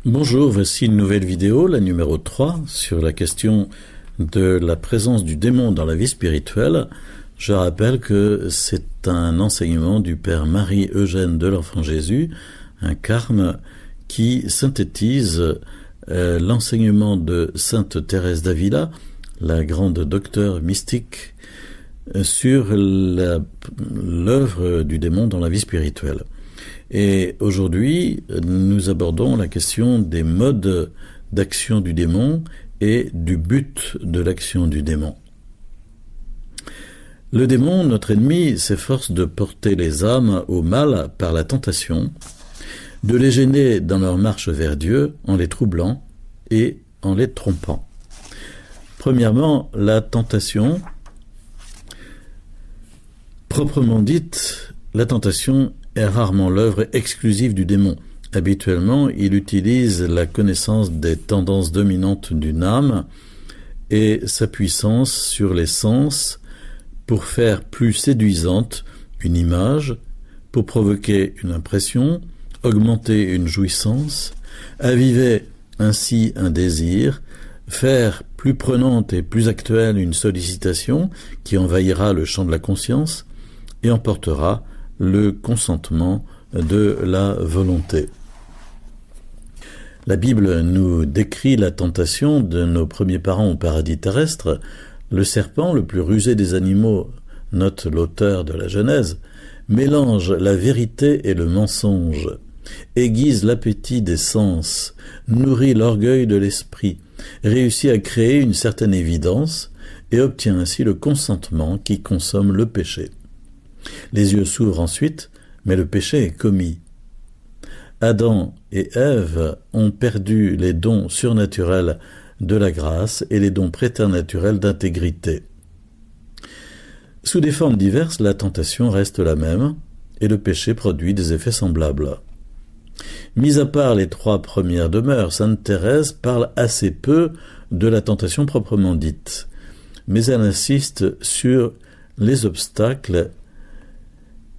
Bonjour, voici une nouvelle vidéo, la numéro 3, sur la question de la présence du démon dans la vie spirituelle. Je rappelle que c'est un enseignement du Père Marie-Eugène de l'Enfant Jésus, un carme qui synthétise l'enseignement de Sainte Thérèse d'Avila, la grande docteure mystique, sur l'œuvre du démon dans la vie spirituelle. Et aujourd'hui, nous abordons la question des modes d'action du démon et du but de l'action du démon. Le démon, notre ennemi, s'efforce de porter les âmes au mal par la tentation, de les gêner dans leur marche vers Dieu en les troublant et en les trompant. Premièrement, la tentation. Proprement dite, la tentation est rarement l'œuvre exclusive du démon. Habituellement, il utilise la connaissance des tendances dominantes d'une âme et sa puissance sur les sens pour faire plus séduisante une image, pour provoquer une impression, augmenter une jouissance, aviver ainsi un désir, faire plus prenante et plus actuelle une sollicitation qui envahira le champ de la conscience et emportera le consentement de la volonté. La Bible nous décrit la tentation de nos premiers parents au paradis terrestre. Le serpent, le plus rusé des animaux, note l'auteur de la Genèse, mélange la vérité et le mensonge, aiguise l'appétit des sens, nourrit l'orgueil de l'esprit, réussit à créer une certaine évidence et obtient ainsi le consentement qui consomme le péché. Les yeux s'ouvrent ensuite, mais le péché est commis. Adam et Ève ont perdu les dons surnaturels de la grâce et les dons préternaturels d'intégrité. Sous des formes diverses, la tentation reste la même et le péché produit des effets semblables. Mis à part les 3 premières demeures, sainte Thérèse parle assez peu de la tentation proprement dite, mais elle insiste sur les obstacles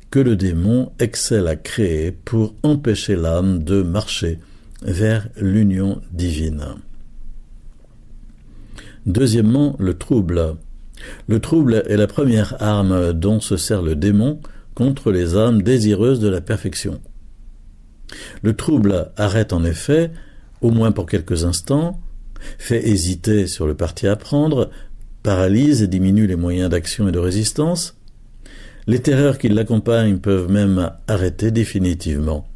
que le démon excelle à créer pour empêcher l'âme de marcher vers l'union divine. Deuxièmement, le trouble. Le trouble est la première arme dont se sert le démon contre les âmes désireuses de la perfection. Le trouble arrête en effet, au moins pour quelques instants, fait hésiter sur le parti à prendre, paralyse et diminue les moyens d'action et de résistance. Les terreurs qui l'accompagnent peuvent même arrêter définitivement.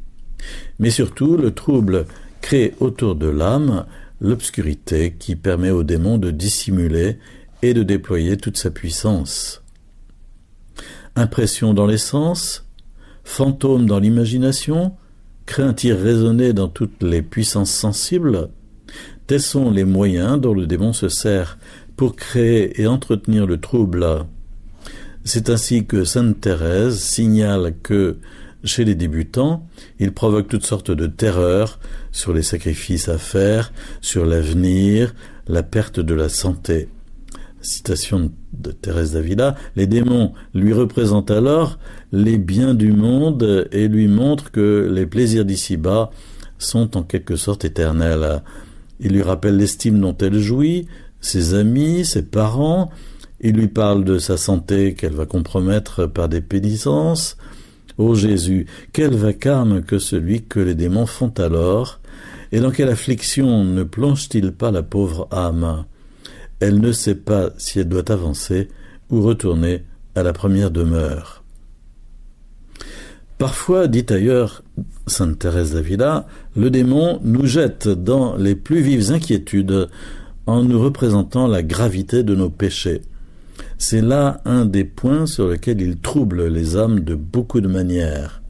Mais surtout, le trouble crée autour de l'âme l'obscurité qui permet au démon de dissimuler et de déployer toute sa puissance. Impression dans les sens, fantôme dans l'imagination, crainte irraisonnée dans toutes les puissances sensibles, tels sont les moyens dont le démon se sert pour créer et entretenir le trouble. C'est ainsi que sainte Thérèse signale que, chez les débutants, il provoque toutes sortes de terreurs sur les sacrifices à faire, sur l'avenir, la perte de la santé. Citation de Thérèse d'Avila, les démons lui représentent alors les biens du monde et lui montrent que les plaisirs d'ici-bas sont en quelque sorte éternels. Il lui rappelle l'estime dont elle jouit, ses amis, ses parents. Il lui parle de sa santé qu'elle va compromettre par des pénitences. Ô Jésus, quel vacarme que celui que les démons font alors, et dans quelle affliction ne plonge-t-il pas la pauvre âme? Elle ne sait pas si elle doit avancer ou retourner à la première demeure. Parfois, dit ailleurs sainte Thérèse d'Avila, le démon nous jette dans les plus vives inquiétudes en nous représentant la gravité de nos péchés. C'est là un des points sur lesquels il trouble les âmes de beaucoup de manières.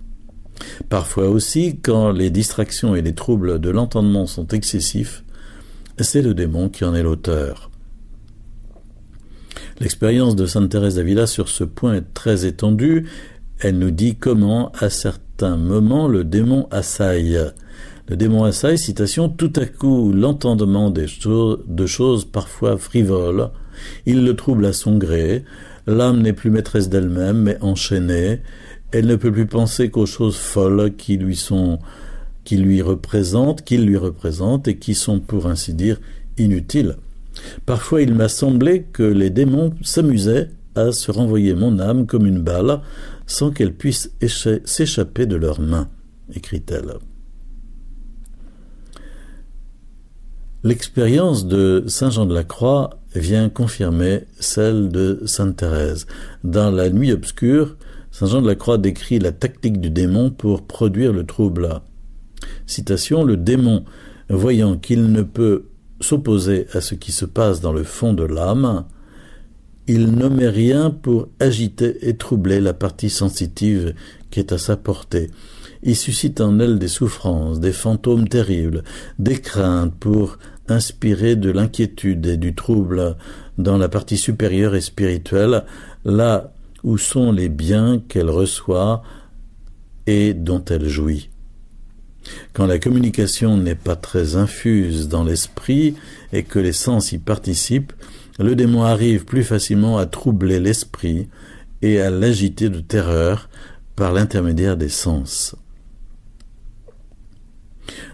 Parfois aussi, quand les distractions et les troubles de l'entendement sont excessifs, c'est le démon qui en est l'auteur. L'expérience de sainte Thérèse d'Avila sur ce point est très étendue. Elle nous dit comment, à certains moments, le démon assaille. Le démon assaille, citation, tout à coup l'entendement de choses parfois frivoles. Il le trouble à son gré. L'âme n'est plus maîtresse d'elle-même, mais enchaînée. Elle ne peut plus penser qu'aux choses folles qui lui sont qu'il lui représente et qui sont pour ainsi dire inutiles. Parfois il m'a semblé que les démons s'amusaient à se renvoyer mon âme comme une balle sans qu'elle puisse s'échapper de leurs mains, écrit-elle. L'expérience de Saint Jean de la Croix vient confirmer celle de Sainte Thérèse. Dans La Nuit obscure, Saint Jean de la Croix décrit la tactique du démon pour produire le trouble. Citation: « Le démon, voyant qu'il ne peut s'opposer à ce qui se passe dans le fond de l'âme, il ne met rien pour agiter et troubler la partie sensitive qui est à sa portée. Il suscite en elle des souffrances, des fantômes terribles, des craintes pour inspirer de l'inquiétude et du trouble dans la partie supérieure et spirituelle, là où sont les biens qu'elle reçoit et dont elle jouit. Quand la communication n'est pas très infuse dans l'esprit et que les sens y participent, le démon arrive plus facilement à troubler l'esprit et à l'agiter de terreur par l'intermédiaire des sens.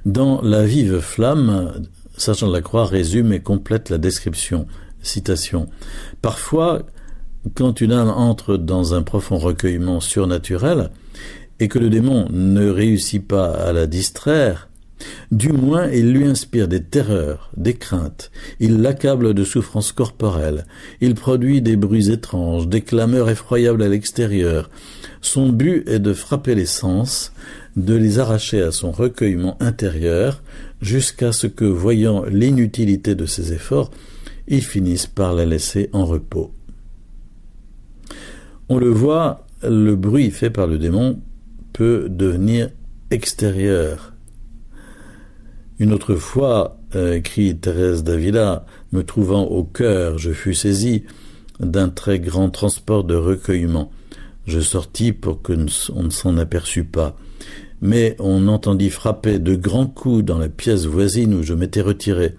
Dans La Vive Flamme, Saint Jean de la Croix résume et complète la description. Citation: « Parfois, quand une âme entre dans un profond recueillement surnaturel et que le démon ne réussit pas à la distraire, du moins il lui inspire des terreurs, des craintes, il l'accable de souffrances corporelles, il produit des bruits étranges, des clameurs effroyables à l'extérieur. Son but est de frapper les sens, de les arracher à son recueillement intérieur, jusqu'à ce que, voyant l'inutilité de ses efforts, il finisse par la laisser en repos. » On le voit, le bruit fait par le démon peut devenir extérieur. Une autre fois, écrit Thérèse d'Avila, me trouvant au cœur, je fus saisi d'un très grand transport de recueillement. Je sortis pour qu'on ne s'en aperçût pas. Mais on entendit frapper de grands coups dans la pièce voisine où je m'étais retiré.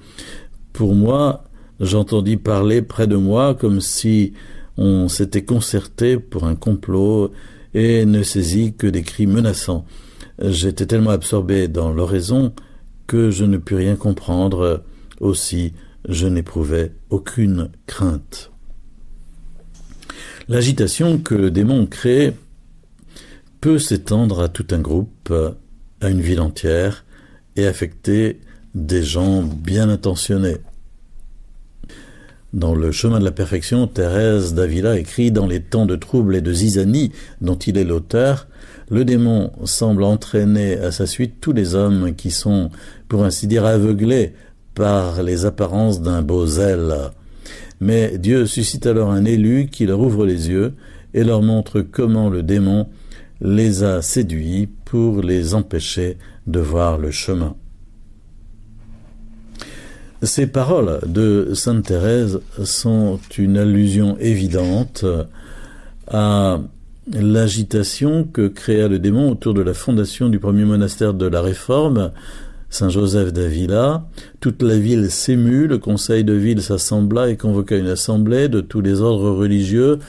Pour moi, j'entendis parler près de moi comme si on s'était concerté pour un complot et ne saisit que des cris menaçants. J'étais tellement absorbé dans l'oraison que je ne pus rien comprendre. Aussi, je n'éprouvais aucune crainte. L'agitation que le démon crée peut s'étendre à tout un groupe, à une ville entière, et affecter des gens bien intentionnés. Dans Le Chemin de la Perfection, Thérèse d'Avila écrit: « Dans les temps de trouble et de zizanie dont il est l'auteur, le démon semble entraîner à sa suite tous les hommes qui sont, pour ainsi dire, aveuglés par les apparences d'un beau zèle. Mais Dieu suscite alors un élu qui leur ouvre les yeux et leur montre comment le démon les a séduits pour les empêcher de voir le chemin. » Ces paroles de Sainte Thérèse sont une allusion évidente à l'agitation que créa le démon autour de la fondation du premier monastère de la Réforme, Saint-Joseph d'Avila. Toute la ville s'émut, le conseil de ville s'assembla et convoqua une assemblée de tous les ordres religieux.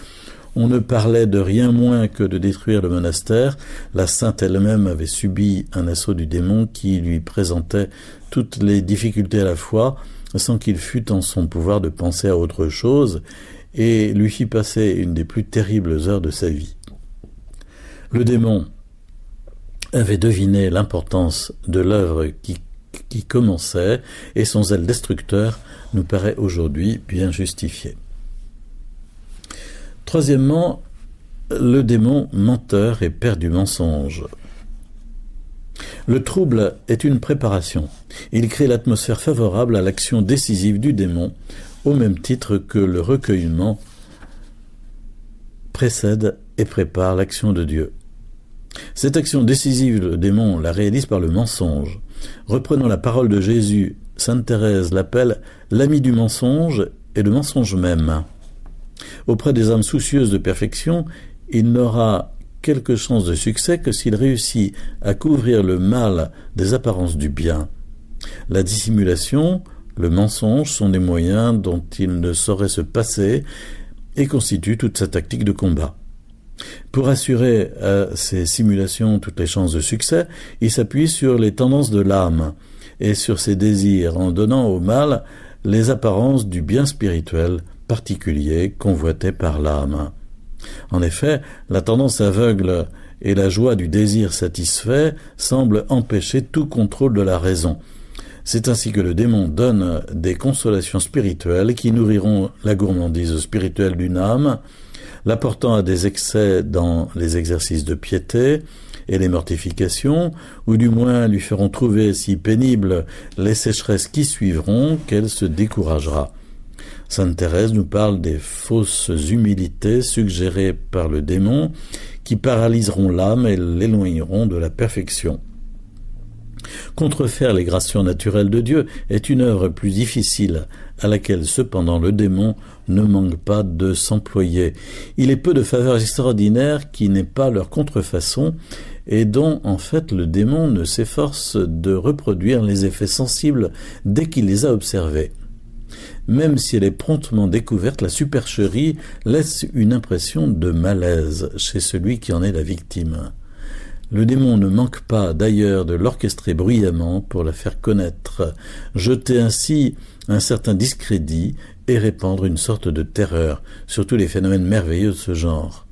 On ne parlait de rien moins que de détruire le monastère. La sainte elle-même avait subi un assaut du démon qui lui présentait toutes les difficultés à la fois, sans qu'il fût en son pouvoir de penser à autre chose, et lui fit passer une des plus terribles heures de sa vie. Le démon avait deviné l'importance de l'œuvre qui commençait, et son zèle destructeur nous paraît aujourd'hui bien justifié. Troisièmement, le démon menteur et père du mensonge. Le trouble est une préparation. Il crée l'atmosphère favorable à l'action décisive du démon, au même titre que le recueillement précède et prépare l'action de Dieu. Cette action décisive, le démon la réalise par le mensonge. Reprenant la parole de Jésus, Sainte Thérèse l'appelle l'ami du mensonge et le mensonge même. Auprès des âmes soucieuses de perfection, il n'aura quelque chance de succès que s'il réussit à couvrir le mal des apparences du bien. La dissimulation, le mensonge sont des moyens dont il ne saurait se passer et constituent toute sa tactique de combat. Pour assurer à ces simulations toutes les chances de succès, il s'appuie sur les tendances de l'âme et sur ses désirs en donnant au mal les apparences du bien spirituel particulier convoité par l'âme. En effet, la tendance aveugle et la joie du désir satisfait semblent empêcher tout contrôle de la raison. C'est ainsi que le démon donne des consolations spirituelles qui nourriront la gourmandise spirituelle d'une âme, l'apportant à des excès dans les exercices de piété et les mortifications, ou du moins lui feront trouver si pénibles les sécheresses qui suivront qu'elle se découragera. Sainte Thérèse nous parle des fausses humilités suggérées par le démon qui paralyseront l'âme et l'éloigneront de la perfection. Contrefaire les grâces surnaturelles de Dieu est une œuvre plus difficile, à laquelle cependant le démon ne manque pas de s'employer. Il est peu de faveurs extraordinaires qui n'aient pas leur contrefaçon et dont en fait le démon ne s'efforce de reproduire les effets sensibles dès qu'il les a observés. Même si elle est promptement découverte, la supercherie laisse une impression de malaise chez celui qui en est la victime. Le démon ne manque pas d'ailleurs de l'orchestrer bruyamment pour la faire connaître, jeter ainsi un certain discrédit et répandre une sorte de terreur sur tous les phénomènes merveilleux de ce genre.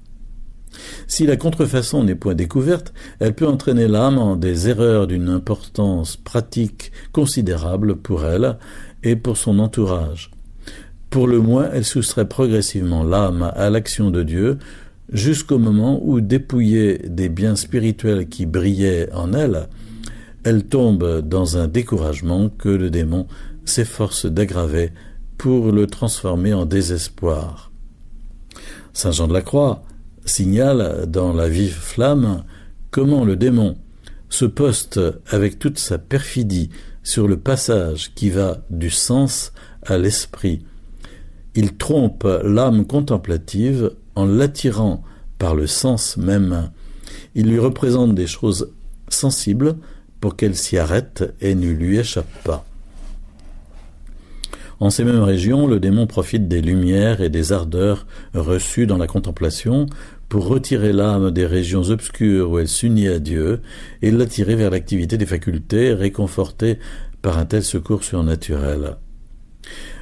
Si la contrefaçon n'est point découverte, elle peut entraîner l'âme en des erreurs d'une importance pratique considérable pour elle et pour son entourage. Pour le moins, elle soustrait progressivement l'âme à l'action de Dieu, jusqu'au moment où, dépouillée des biens spirituels qui brillaient en elle, elle tombe dans un découragement que le démon s'efforce d'aggraver pour le transformer en désespoir. Saint Jean de la Croix signale dans La vive flamme comment le démon se poste avec toute sa perfidie sur le passage qui va du sens à l'esprit. Il trompe l'âme contemplative en l'attirant par le sens même. Il lui représente des choses sensibles pour qu'elle s'y arrête et ne lui échappe pas. En ces mêmes régions, le démon profite des lumières et des ardeurs reçues dans la contemplation pour retirer l'âme des régions obscures où elle s'unit à Dieu et l'attirer vers l'activité des facultés réconfortées par un tel secours surnaturel.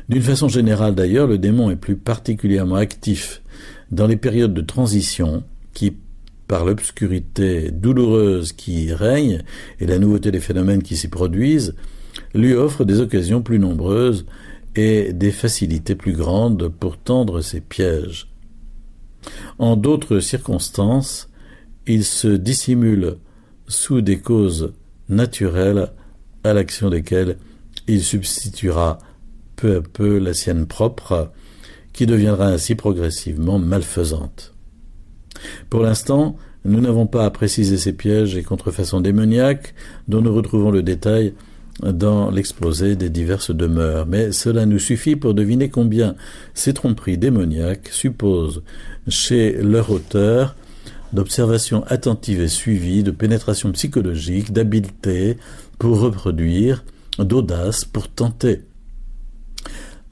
D'une façon générale d'ailleurs, le démon est plus particulièrement actif dans les périodes de transition qui, par l'obscurité douloureuse qui y règne et la nouveauté des phénomènes qui s'y produisent, lui offre des occasions plus nombreuses et des facilités plus grandes pour tendre ses pièges. En d'autres circonstances, il se dissimule sous des causes naturelles à l'action desquelles il substituera peu à peu la sienne propre, qui deviendra ainsi progressivement malfaisante. Pour l'instant, nous n'avons pas à préciser ces pièges et contrefaçons démoniaques dont nous retrouvons le détail dans l'exposé des diverses demeures, mais cela nous suffit pour deviner combien ces tromperies démoniaques supposent chez leur auteur d'observation attentive et suivie, de pénétration psychologique, d'habileté pour reproduire, d'audace pour tenter.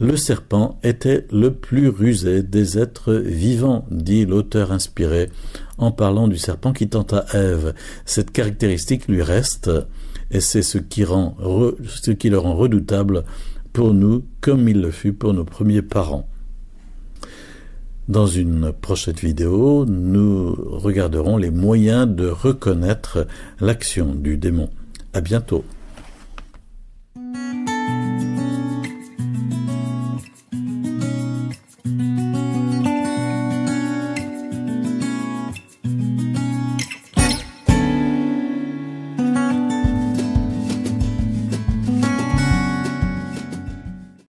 Le serpent était le plus rusé des êtres vivants, dit l'auteur inspiré, en parlant du serpent qui tenta Ève. Cette caractéristique lui reste, et c'est ce qui le rend redoutable pour nous, comme il le fut pour nos premiers parents. Dans une prochaine vidéo, nous regarderons les moyens de reconnaître l'action du démon. À bientôt.